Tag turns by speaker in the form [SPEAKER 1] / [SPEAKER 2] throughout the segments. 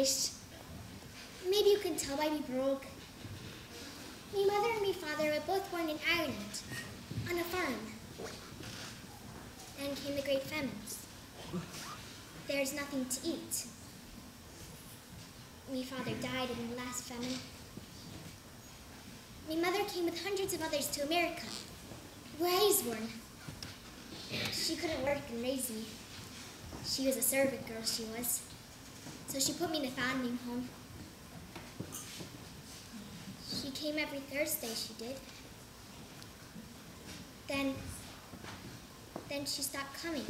[SPEAKER 1] Irish. Maybe you can tell by me brogue. My mother and my father were both born in Ireland, on a farm. Then came the great famines. There's nothing to eat. My father died in the last famine. My mother came with hundreds of others to America, where I was born. She couldn't work and raise me. She was a servant girl, she was. So she put me in a foundling home. She came every Thursday, she did. Then she stopped coming.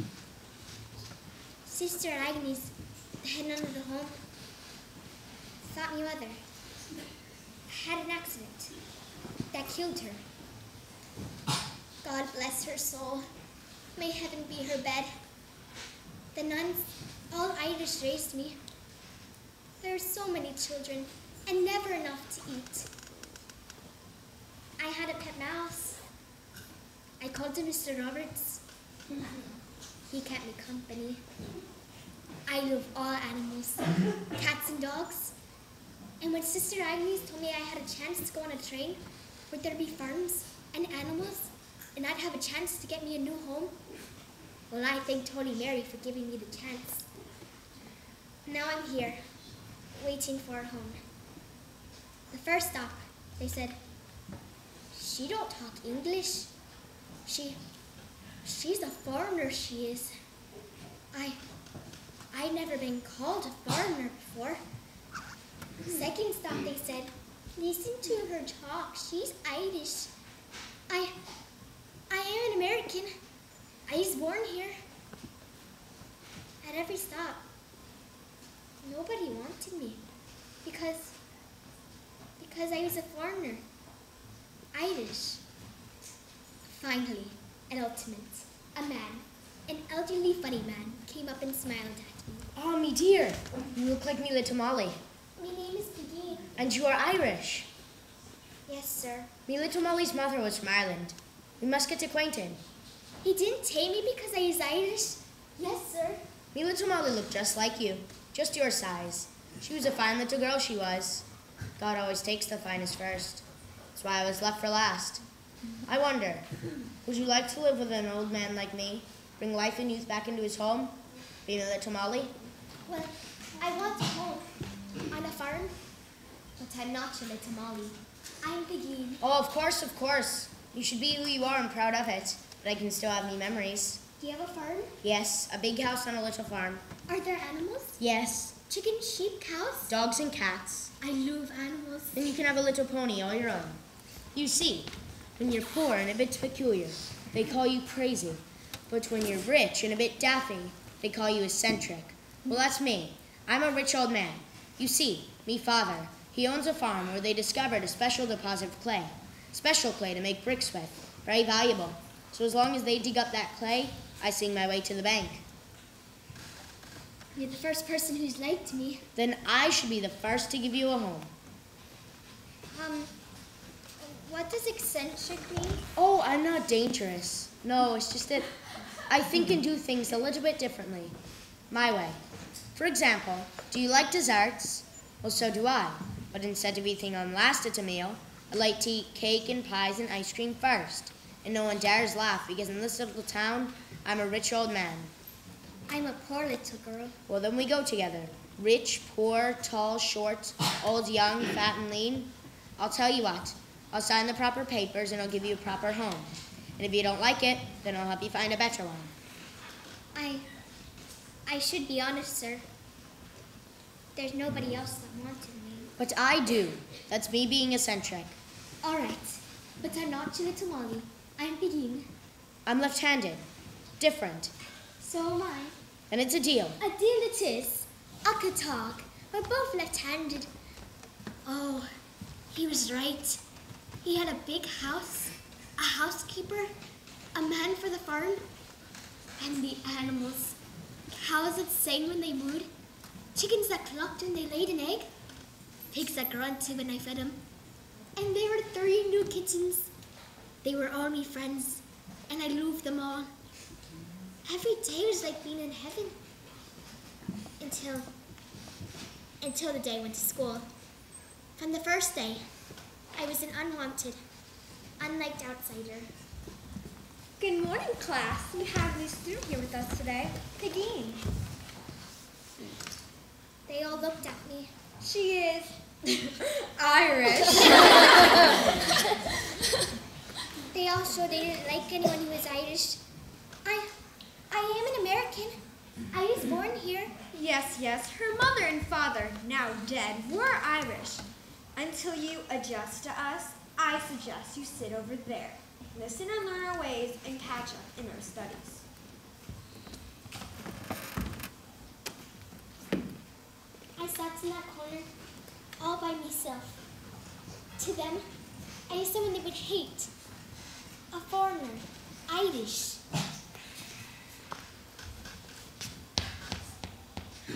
[SPEAKER 1] Sister Agnes, the head nun of the home, thought my mother had an accident that killed her. God bless her soul. May heaven be her bed. The nuns, all Irish, raised me. There are so many children and never enough to eat. I had a pet mouse. I called him Mr. Roberts. He kept me company. I love all animals, cats and dogs. And when Sister Agnes told me I had a chance to go on a train where there'd be farms and animals, and I'd have a chance to get me a new home, well, I thanked Holy Mary for giving me the chance. Now I'm here, waiting for a home. The first stop, they said, she don't talk English. She's a foreigner, she is. I'd never been called a foreigner before. Second stop, they said, listen to her talk. She's Irish. I am an American. I was born here. At every stop, nobody wanted me because I was a foreigner, Irish. Finally, at ultimate, a man, an elderly funny man, came up and smiled at me.
[SPEAKER 2] Oh, me dear, you look like me little Molly.
[SPEAKER 1] My name is Pegeen.
[SPEAKER 2] And you are Irish.
[SPEAKER 1] Yes, sir.
[SPEAKER 2] Me little Molly's mother was from Ireland. We must get acquainted.
[SPEAKER 1] He didn't take me because I was Irish. Yes, sir.
[SPEAKER 2] Me little Molly looked just like you, just your size. She was a fine little girl, she was. God always takes the finest first. That's why I was left for last. I wonder, would you like to live with an old man like me, bring life and youth back into his home, being a little Molly?
[SPEAKER 1] Well, I want a home on a farm, but I'm not your little Molly. I'm Pegeen.
[SPEAKER 2] Oh, of course, of course. You should be who you are and proud of it, but I can still have me memories.
[SPEAKER 1] Do you have a farm?
[SPEAKER 2] Yes, a big house on a little farm.
[SPEAKER 1] Are there animals?
[SPEAKER 2] Yes.
[SPEAKER 1] Chicken, sheep, cows?
[SPEAKER 2] Dogs and cats.
[SPEAKER 1] I love animals.
[SPEAKER 2] Then you can have a little pony all your own. You see, when you're poor and a bit peculiar, they call you crazy. But when you're rich and a bit daffy, they call you eccentric. Well, that's me. I'm a rich old man. You see, me father, he owns a farm where they discovered a special deposit of clay. Special clay to make bricks with. Very valuable. So as long as they dig up that clay, I sing my way to the bank.
[SPEAKER 1] You're the first person who's liked me.
[SPEAKER 2] Then I should be the first to give you a home.
[SPEAKER 1] What does eccentric mean?
[SPEAKER 2] Oh, I'm not dangerous. No, it's just that I think and do things a little bit differently. My way. For example, do you like desserts? Well, so do I. But instead of eating on last at a meal, I like to eat cake and pies and ice cream first. And no one dares laugh because in this little town, I'm a rich old man.
[SPEAKER 1] I'm a poor little girl.
[SPEAKER 2] Well, then we go together. Rich, poor, tall, short, old, young, fat, and lean. I'll tell you what. I'll sign the proper papers and I'll give you a proper home. And if you don't like it, then I'll help you find a better one.
[SPEAKER 1] I should be honest, sir. There's nobody else that wanted me.
[SPEAKER 2] But I do. That's me being eccentric.
[SPEAKER 1] All right. But I'm not your little Molly. I'm Pegeen.
[SPEAKER 2] I'm left-handed. Different.
[SPEAKER 1] So am I.
[SPEAKER 2] And it's a deal.
[SPEAKER 1] A deal it is. I could talk. We're both left-handed. Oh, he was right. He had a big house, a housekeeper, a man for the farm, and the animals. Cows that sang when they mooed, chickens that clucked when they laid an egg, pigs that grunted when I fed them. And there were 3 new kittens. They were all me friends, and I loved them all. Every day was like being in heaven. until the day I went to school. From the first day, I was an unwanted, unliked outsider.
[SPEAKER 3] Good morning, class. We have a new student here with us today, Pegeen.
[SPEAKER 1] They all looked at me.
[SPEAKER 3] She is Irish.
[SPEAKER 1] They all showed they didn't like anyone who was Irish. I am an American. I was born here.
[SPEAKER 3] Yes. Her mother and father, now dead, were Irish. Until you adjust to us, I suggest you sit over there. Listen and learn our ways and catch up in our studies.
[SPEAKER 1] I sat in that corner all by myself. To them, I was someone they would hate. A foreigner, Irish.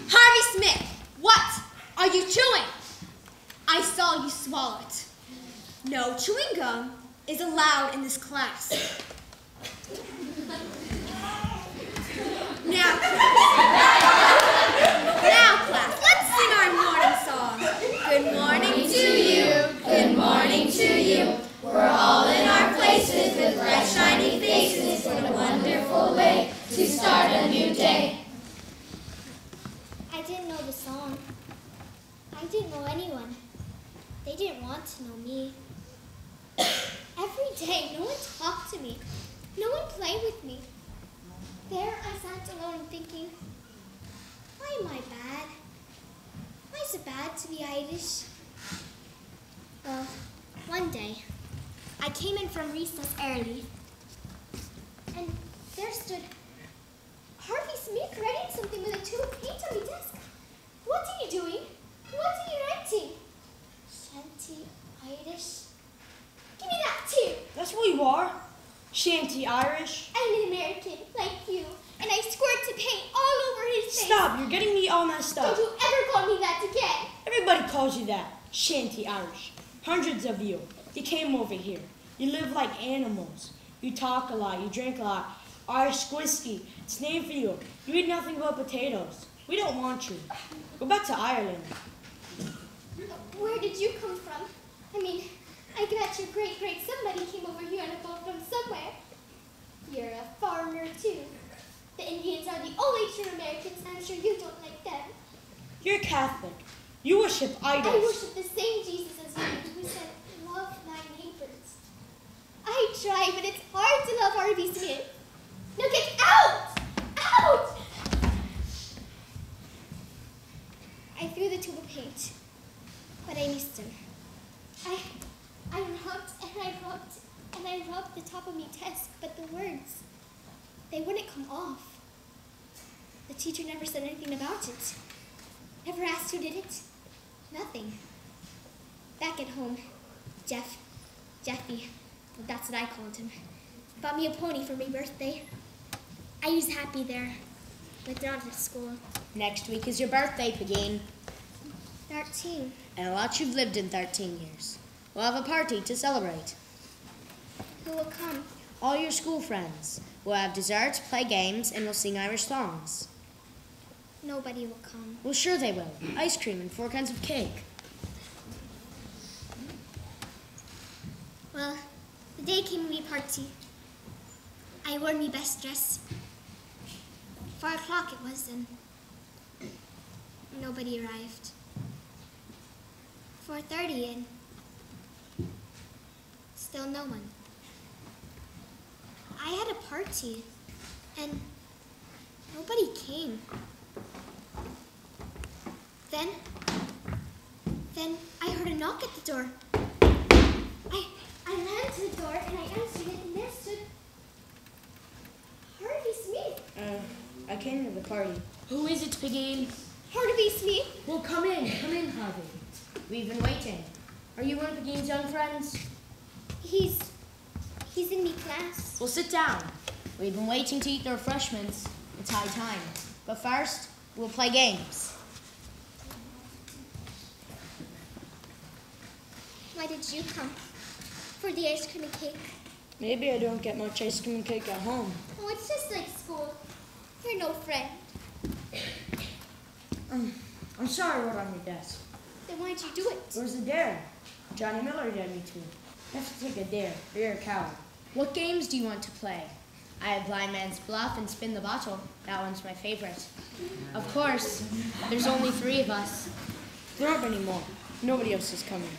[SPEAKER 3] Harvey Smith, what are you chewing? I saw you swallow it. No chewing gum is allowed in this class. Now, class, let's sing our morning song. Good morning to you, good morning to you. We're all in our places with bright shining faces. What a wonderful way to start a new day.
[SPEAKER 1] I didn't know the song. I didn't know anyone. They didn't want to know me. Every day, no one talked to me. No one played with me. There I sat alone thinking, why am I bad? Why is it bad to be Irish? Well, one day, I came in from recess early, and there stood Harvey Smith writing something with a tube of paint on the desk. What are you doing? What are you writing? Shanty Irish? Give me that too.
[SPEAKER 4] That's what you are. Shanty Irish.
[SPEAKER 1] I'm an American, like you, and I squirted paint all over his face.
[SPEAKER 4] Stop, you're getting me all messed
[SPEAKER 1] Don't
[SPEAKER 4] up.
[SPEAKER 1] you ever call me that again.
[SPEAKER 4] Everybody calls you that. Shanty Irish. Hundreds of you. You came over here. You live like animals. You talk a lot. You drink a lot. Irish whiskey. It's named for you. You eat nothing but potatoes. We don't want you. Go back to Ireland.
[SPEAKER 1] Where did you come from? I mean, I bet your great somebody came over here on a boat from somewhere. You're a foreigner too. The Indians are the only true Americans, and I'm sure you don't like them.
[SPEAKER 4] You're Catholic. You worship idols.
[SPEAKER 1] I worship the same Jesus as you, who said, love thy neighbors. I try, but it's hard to love Harvey Smith. Now get out! Out! I threw the tube of paint, but I missed him. I rubbed and I rubbed and I rubbed the top of my desk, but the words, they wouldn't come off. The teacher never said anything about it. Never asked who did it. Nothing. Back at home, Jeffy, well, that's what I called him, bought me a pony for my birthday. I was happy there, but not at school.
[SPEAKER 2] Next week is your birthday, Pegeen.
[SPEAKER 1] 13.
[SPEAKER 2] And a lot you've lived in 13 years. We'll have a party to celebrate.
[SPEAKER 1] Who will come?
[SPEAKER 2] All your school friends. We'll have dessert, play games, and we'll sing Irish songs.
[SPEAKER 1] Nobody will come.
[SPEAKER 2] Well, sure they will. Ice cream and 4 kinds of cake.
[SPEAKER 1] Well, the day came to be party. I wore my best dress. 4 o'clock it was, and nobody arrived. 4:30, and still no one. I had a party, and nobody came. Then I heard a knock at the door. I ran to the door and I answered it, and there stood Harvey Smith.
[SPEAKER 4] I came to the party.
[SPEAKER 2] Who is it, Pegeen?
[SPEAKER 1] Harvey Smith?
[SPEAKER 2] Well, come in, Harvey. We've been waiting. Are you one of Pegeen's young friends?
[SPEAKER 1] He's in me class.
[SPEAKER 2] Well, sit down. We've been waiting to eat the refreshments. It's high time. But first, we'll play games.
[SPEAKER 1] Why did you come? For the ice cream and cake.
[SPEAKER 4] Maybe I don't get much ice cream and cake at home.
[SPEAKER 1] Oh, it's just like school. You're no friend.
[SPEAKER 4] I'm sorry I wrote on your desk.
[SPEAKER 1] Then why'd you do it?
[SPEAKER 4] Where's the dare? Johnny Miller dared me to. You have to take a dare, or you're a coward.
[SPEAKER 2] What games do you want to play? I have blind man's bluff and spin the bottle. That one's my favorite. Of course, there's only 3 of us.
[SPEAKER 4] There aren't any more. Nobody else is coming.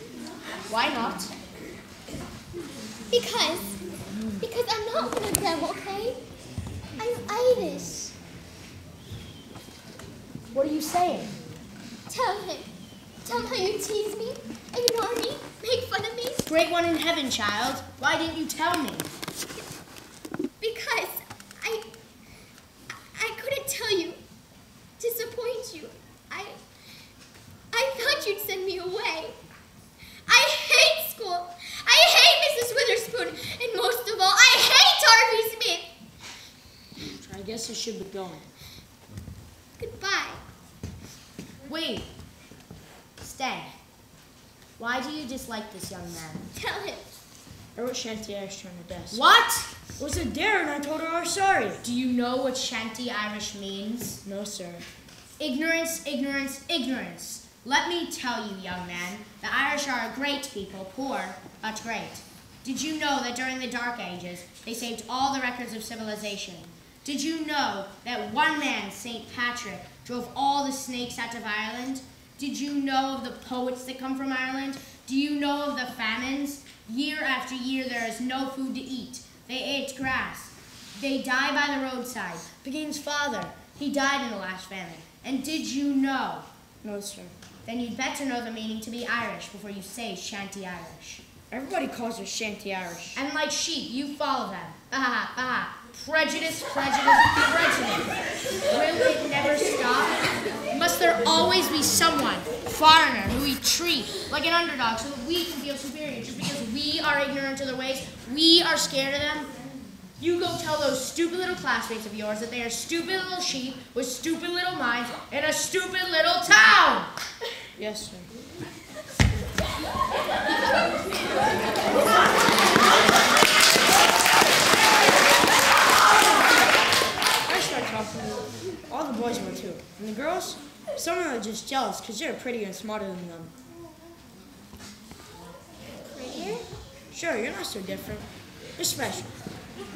[SPEAKER 2] Why not?
[SPEAKER 1] Because I'm not one of them, okay? I'm Irish.
[SPEAKER 2] What are you saying?
[SPEAKER 1] Tell him. Tell him how you tease me, ignore me, make fun of me.
[SPEAKER 2] Great one in heaven, child. Why didn't you tell me?
[SPEAKER 1] Because I couldn't tell you, disappoint you. I thought you'd send me away. I hate school. I hate Mrs. Witherspoon. And most of all, I hate Harvey Smith.
[SPEAKER 4] I guess you should be going.
[SPEAKER 1] Goodbye.
[SPEAKER 2] Wait. Stay. Why do you dislike this young man?
[SPEAKER 1] Tell him.
[SPEAKER 4] I wrote Shanty Irish on the desk.
[SPEAKER 2] What?
[SPEAKER 4] It was a dare, and I told her I was sorry.
[SPEAKER 2] Do you know what Shanty Irish means?
[SPEAKER 4] No, sir.
[SPEAKER 2] Ignorance, ignorance, ignorance. Let me tell you, young man, the Irish are a great people, poor, but great. Did you know that during the Dark Ages, they saved all the records of civilization? Did you know that one man, St. Patrick, drove all the snakes out of Ireland? Did you know of the poets that come from Ireland? Do you know of the famines? Year after year, there is no food to eat. They ate grass. They die by the roadside. Pegeen's father, he died in the last famine. And did you know?
[SPEAKER 4] No, sir.
[SPEAKER 2] Then you'd better know the meaning to be Irish before you say Shanty Irish.
[SPEAKER 4] Everybody calls her Shanty Irish.
[SPEAKER 2] And like sheep, you follow them. Aha, aha. Prejudice, prejudice, prejudice. Will it never stop? Must there always be someone, foreigner, who we treat like an underdog so that we can feel superior just because we are ignorant of their ways, we are scared of them? You go tell those stupid little classmates of yours that they are stupid little sheep with stupid little minds in a stupid little town!
[SPEAKER 4] Yes, sir. I started talking to them. All the boys were too. And the girls, some of them are just jealous because you're prettier and smarter than them.
[SPEAKER 1] Prettier?
[SPEAKER 4] Sure, you're not so different. You're special.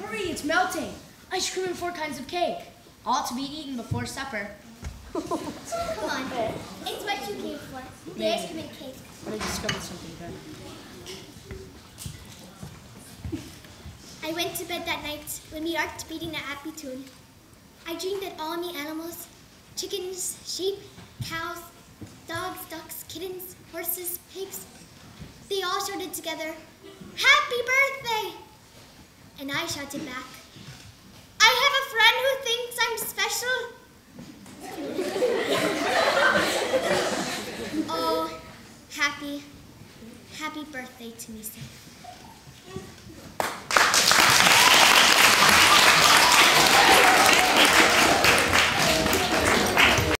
[SPEAKER 2] Hurry, it's melting. Ice cream and 4 kinds of cake. All to be eaten before supper.
[SPEAKER 1] Come on. It's what you came for. The ice cream and cake.
[SPEAKER 4] But I discovered something better.
[SPEAKER 1] I went to bed that night when we arced beating a happy tune. I dreamed that all me animals, chickens, sheep, cows, dogs, ducks, kittens, horses, pigs, they all shouted together, "Happy birthday!" And I shouted back, "I have a friend who thinks I'm special." Oh, happy birthday to me, sir.